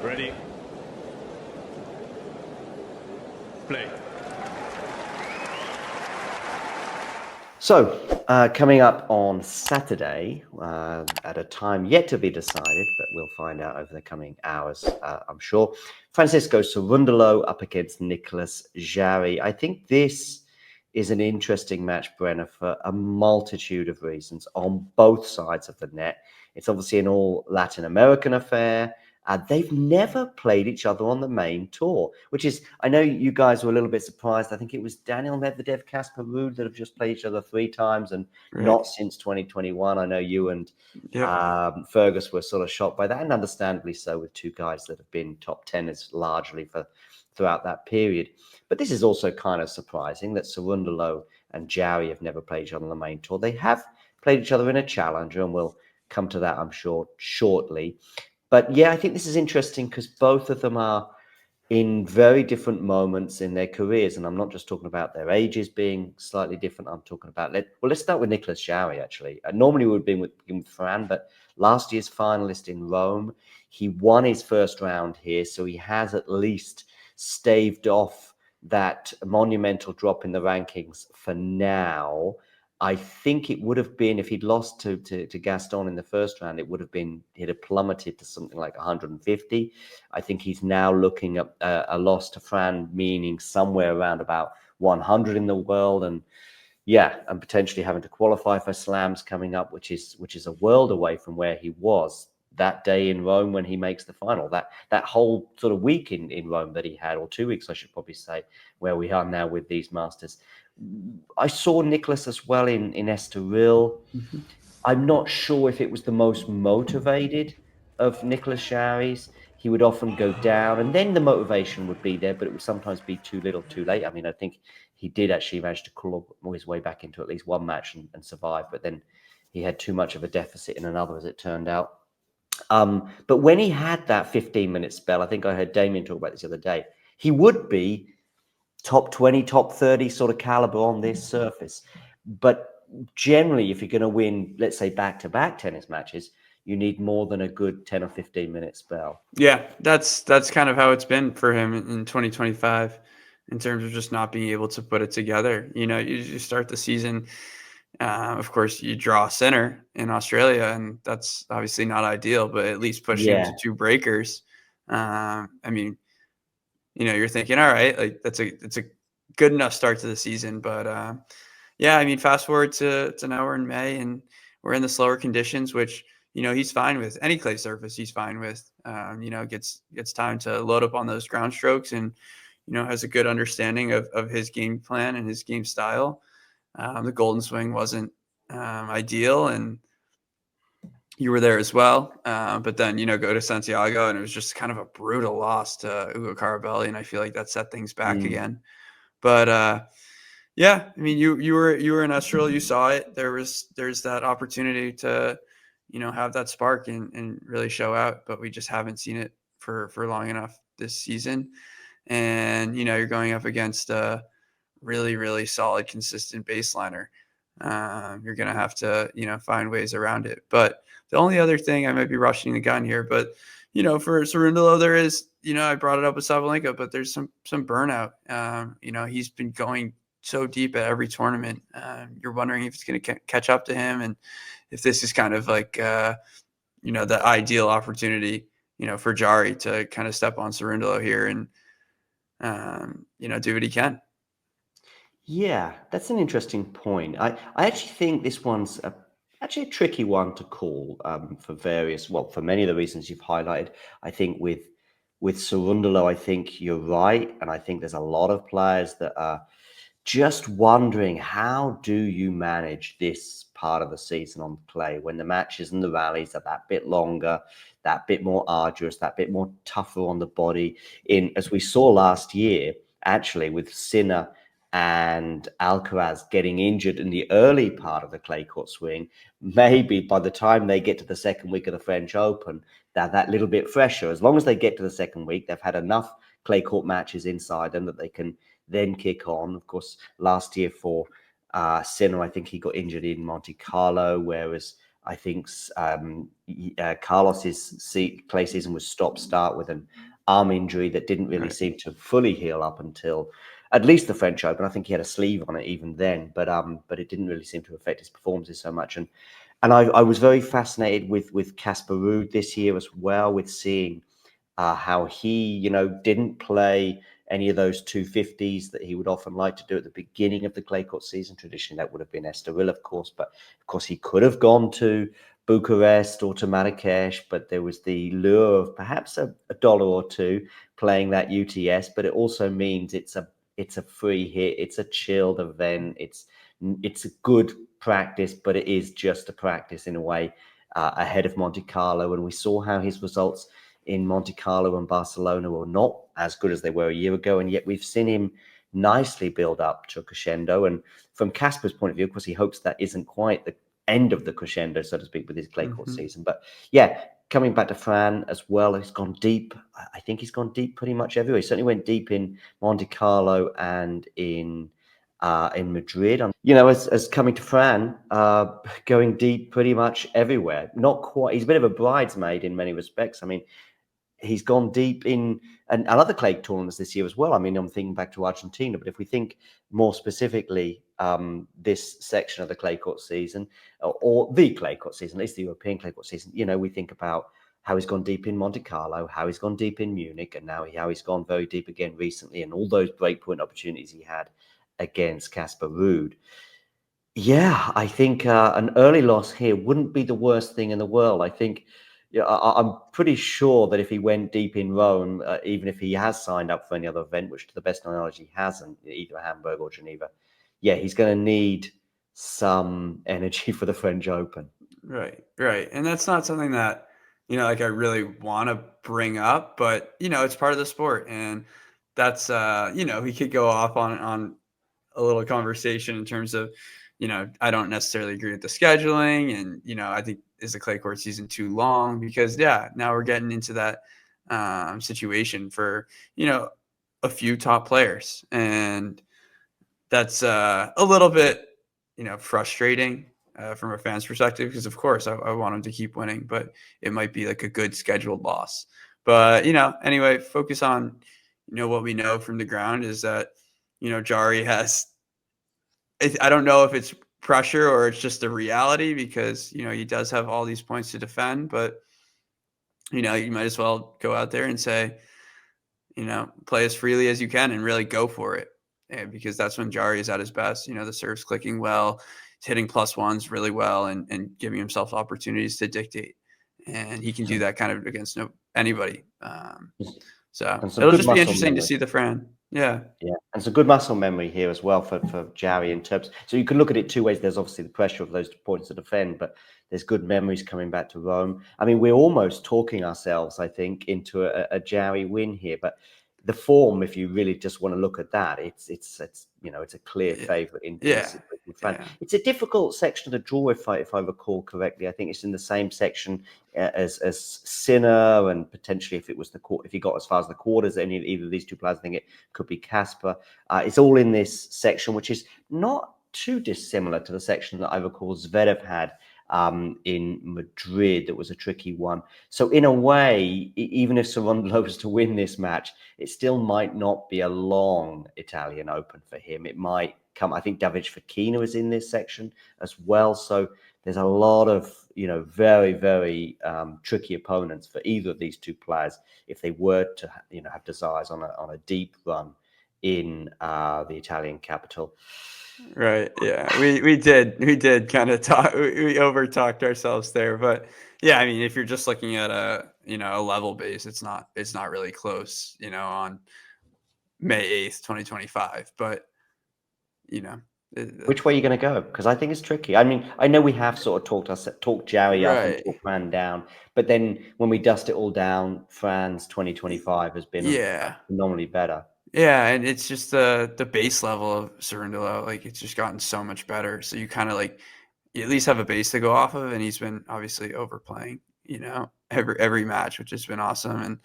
Ready. Play. So, coming up on Saturday, at a time yet to be decided, but we'll find out over the coming hours, I'm sure. Francisco Cerundolo up against Nicolas Jarry. I think this is an interesting match, Brenner, for a multitude of reasons on both sides of the net. It's obviously an all Latin American affair. They've never played each other on the main tour, which is, I know you guys were a little bit surprised. I think it was Daniel Medvedev, Casper Ruud that have just played each other 3 times and not since 2021. I know you and Fergus were sort of shocked by that, and understandably so, with 2 guys that have been top 10ers largely throughout that period. But this is also kind of surprising that Cerundolo and Jarry have never played each other on the main tour. They have played each other in a challenger, and we'll come to that, I'm sure, shortly. But yeah, I think this is interesting because both of them are in very different moments in their careers. And I'm not just talking about their ages being slightly different. I'm talking about, let's start with Nicolas Jarry, actually. Normally we would be with Fran, but last year's finalist in Rome, he won his first round here. So he has at least staved off that monumental drop in the rankings for now. I think it would have been, if he'd lost to Gaston in the first round, he'd have plummeted to something like 150. I think he's now looking at a loss to Fran, meaning somewhere around about 100 in the world, and potentially having to qualify for slams coming up, which is a world away from where he was that day in Rome when he makes the final. That whole sort of week in Rome that he had, or 2 weeks, I should probably say, where we are now with these Masters. I saw Nicolas as well in Estoril. Mm-hmm. I'm not sure if it was the most motivated of Nicolas Jarry's. He would often go down, and then the motivation would be there, but it would sometimes be too little, too late. I mean, I think he did actually manage to claw his way back into at least one match and survive, but then he had too much of a deficit in another, as it turned out. But when he had that 15-minute spell, I think I heard Damien talk about this the other day, he would be top 20, top 30 sort of caliber on this surface. But generally, if you're going to win, let's say, back-to-back tennis matches, you need more than a good 10 or 15-minute spell. Yeah, that's kind of how it's been for him in 2025 in terms of just not being able to put it together. You start the season, of course, you draw a center in Australia, and that's obviously not ideal, but at least pushing him to 2 breakers. I mean, you're thinking, all right, like it's a good enough start to the season. But I mean, fast forward to now we're in May and we're in the slower conditions, which, he's fine with. Any clay surface he's fine with. Gets time to load up on those ground strokes and, has a good understanding of his game plan and his game style. The Golden Swing wasn't ideal, and you were there as well. But then, go to Santiago, and it was just kind of a brutal loss to Ugo Carabelli, and I feel like that set things back again. But I mean, you were in Estoril, you saw it. There's that opportunity to, have that spark and really show out, but we just haven't seen it for long enough this season. And, you're going up against a really, really solid, consistent baseliner. You're going to have to, find ways around it. But the only other thing, I might be rushing the gun here, but, for Cerundolo, there is, I brought it up with Sabalenka, but there's some burnout. He's been going so deep at every tournament. You're wondering if it's going to catch up to him, and if this is kind of like, the ideal opportunity, for Jarry to kind of step on Cerundolo here and, do what he can. Yeah, that's an interesting point. I actually think this one's actually a tricky one to call for many of the reasons you've highlighted. I think with Cerundolo, I think you're right, and I think there's a lot of players that are just wondering, how do you manage this part of the season on clay when the matches and the rallies are that bit longer, that bit more arduous, that bit more tougher on the body? As we saw last year, actually, with Sinner and Alcaraz getting injured in the early part of the clay court swing, maybe by the time they get to the second week of the French Open, they're that little bit fresher. As long as they get to the second week, they've had enough clay court matches inside them that they can then kick on. Of course, last year for Sinner, I think he got injured in Monte Carlo, whereas I think Carlos's clay season was stop-start with an arm injury that didn't really seem to fully heal up until at least the French Open. I think he had a sleeve on it even then, but it didn't really seem to affect his performances so much. And I was very fascinated with Casper Ruud this year as well, with seeing how he, didn't play any of those 250s that he would often like to do at the beginning of the clay court season. Traditionally, that would have been Estoril, of course, but of course he could have gone to Bucharest or to Marrakesh, but there was the lure of perhaps a dollar or two playing that UTS. But it also means it's a free hit, it's a chilled event, it's a good practice, but it is just a practice in a way ahead of Monte Carlo. And we saw how his results in Monte Carlo and Barcelona were not as good as they were a year ago, and yet we've seen him nicely build up to a crescendo. And from Casper's point of view, of course, he hopes that isn't quite the end of the crescendo, so to speak, with his clay court season. But yeah, coming back to Fran as well, he's gone deep. I think he's gone deep pretty much everywhere. He certainly went deep in Monte Carlo and in Madrid. As coming to Fran, going deep pretty much everywhere. Not quite. He's a bit of a bridesmaid in many respects. I mean, he's gone deep in and other clay tournaments this year as well. I mean, I'm thinking back to Argentina, but if we think more specifically, this section of the clay court season, or the clay court season, at least the European clay court season, we think about how he's gone deep in Monte Carlo, how he's gone deep in Munich, and now how he's gone very deep again recently, and all those breakpoint opportunities he had against Casper Ruud. Yeah, I think an early loss here wouldn't be the worst thing in the world. I think, I'm pretty sure that if he went deep in Rome, even if he has signed up for any other event, which to the best of my knowledge he hasn't, either Hamburg or Geneva, yeah, he's going to need some energy for the French Open. Right. And that's not something that, like I really want to bring up, but, it's part of the sport. And that's, he could go off on a little conversation in terms of, I don't necessarily agree with the scheduling. And, I think is the clay court season too long? Because, now we're getting into that situation for, a few top players. And that's a little bit, frustrating from a fan's perspective, because of course I want him to keep winning, but it might be like a good scheduled loss. But, anyway, focus on, what we know from the ground is that, Jarry has, I don't know if it's pressure or it's just a reality, because, he does have all these points to defend, but, you might as well go out there and say, play as freely as you can and really go for it. And because that's when Jarry is at his best. The serve's clicking well, he's hitting +1s really well, and giving himself opportunities to dictate. And he can do that kind of against anybody. So it'll just be interesting to see the Fran. Yeah. And some good muscle memory here as well for Jarry in terms. So you can look at it two ways. There's obviously the pressure of those points to defend, but there's good memories coming back to Rome. I mean, we're almost talking ourselves, I think, into a Jarry win here. But the form, if you really just want to look at that, it's a clear favorite in Fran. Yeah. It's a difficult section to draw, if I recall correctly. I think it's in the same section as Sinner, and potentially if he got as far as the quarters, either of these two players, I think it could be Casper. It's all in this section, which is not too dissimilar to the section that I recall Zverev had in Madrid. That was a tricky one. So in a way, even if Cerundolo was to win this match, it still might not be a long Italian Open for him. It might come. I think David Fokina is in this section as well. So there's a lot of very, very tricky opponents for either of these two players if they were to have desires on a deep run in the Italian capital. Right. Yeah. We did kind of talk. We over talked ourselves there, but yeah, I mean, if you're just looking at a level base, it's not really close, on May 8th, 2025. But which way are you going to go? Because I think it's tricky. I mean, I know we have sort of talked Jarry up and talked Fran down, but then when we dust it all down, Fran's 2025 has been phenomenally better. Yeah, and it's just the base level of Cerundolo, like it's just gotten so much better. So you kind of you at least have a base to go off of, and he's been obviously overplaying, every match, which has been awesome, and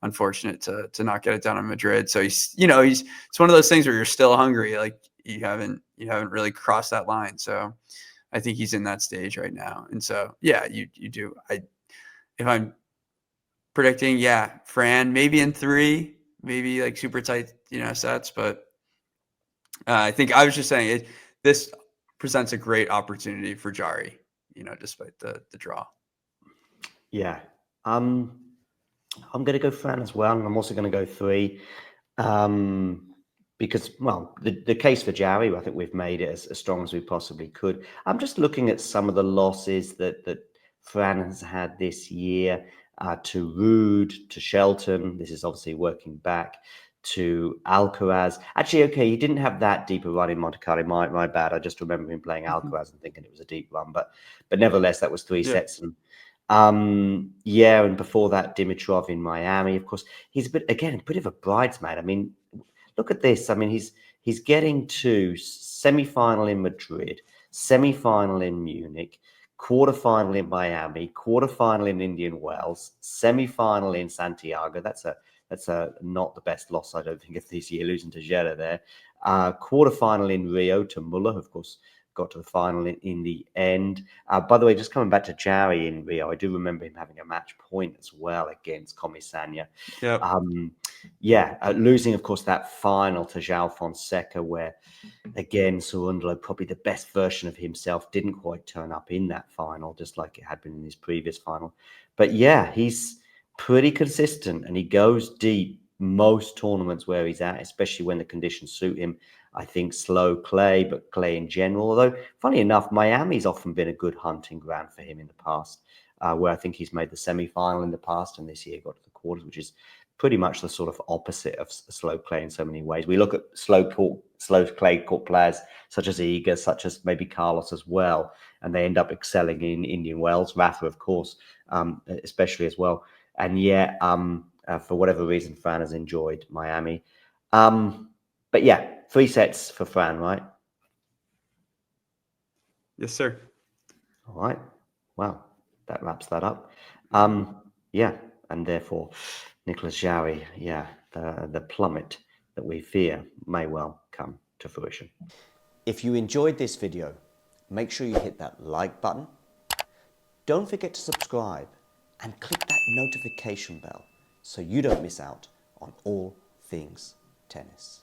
unfortunate to not get it done in Madrid. So he's it's one of those things where you're still hungry, like you haven't really crossed that line. So I think he's in that stage right now. And so, yeah, you do. If I'm predicting, yeah, Fran, maybe in 3, maybe like super tight, sets. But I think I was just saying this presents a great opportunity for Jarry, despite the draw. Yeah. I'm going to go Fran as well. And I'm also going to go 3. Because, well, the case for Jarry, I think we've made it as strong as we possibly could. I'm just looking at some of the losses that Fran has had this year, to Rude, to Shelton. This is obviously working back to Alcaraz. Actually, okay, he didn't have that deep a run in Monte Carlo. My bad. I just remember him playing Alcaraz and thinking it was a deep run, but nevertheless, that was 3 Yeah. sets. And yeah, and before that, Dimitrov in Miami. Of course, he's a bit of a bridesmaid. I mean, look at this. I mean, he's getting to semi-final in Madrid, semi-final in Munich, quarter-final in Miami, quarter-final in Indian Wells, semi-final in Santiago. That's a not the best loss, I don't think, of this year, losing to Jetta there. Quarter-final in Rio to Muller, of course, got to the final in the end. By the way, just coming back to Jarry in Rio, I do remember him having a match point as well against Comisania. Yep. Losing, of course, that final to João Fonseca, where, again, Cerundolo, probably the best version of himself, didn't quite turn up in that final, just like it had been in his previous final. But yeah, he's pretty consistent, and he goes deep most tournaments where he's at, especially when the conditions suit him. I think slow clay, but clay in general. Although, funny enough, Miami's often been a good hunting ground for him in the past, where I think he's made the semi-final in the past, and this year got to the quarters, which is pretty much the sort of opposite of slow clay in so many ways. We look at slow clay court players such as Iga, such as maybe Carlos as well, and they end up excelling in Indian Wells. Rafa, of course, especially as well. And yet, for whatever reason, Fran has enjoyed Miami. But yeah, 3 sets for Fran, right? Yes, sir. All right. Well, that wraps that up. Yeah, and therefore, Nicolas Jarry, yeah, the plummet that we fear may well come to fruition. If you enjoyed this video, make sure you hit that like button. Don't forget to subscribe and click that notification bell so you don't miss out on all things tennis.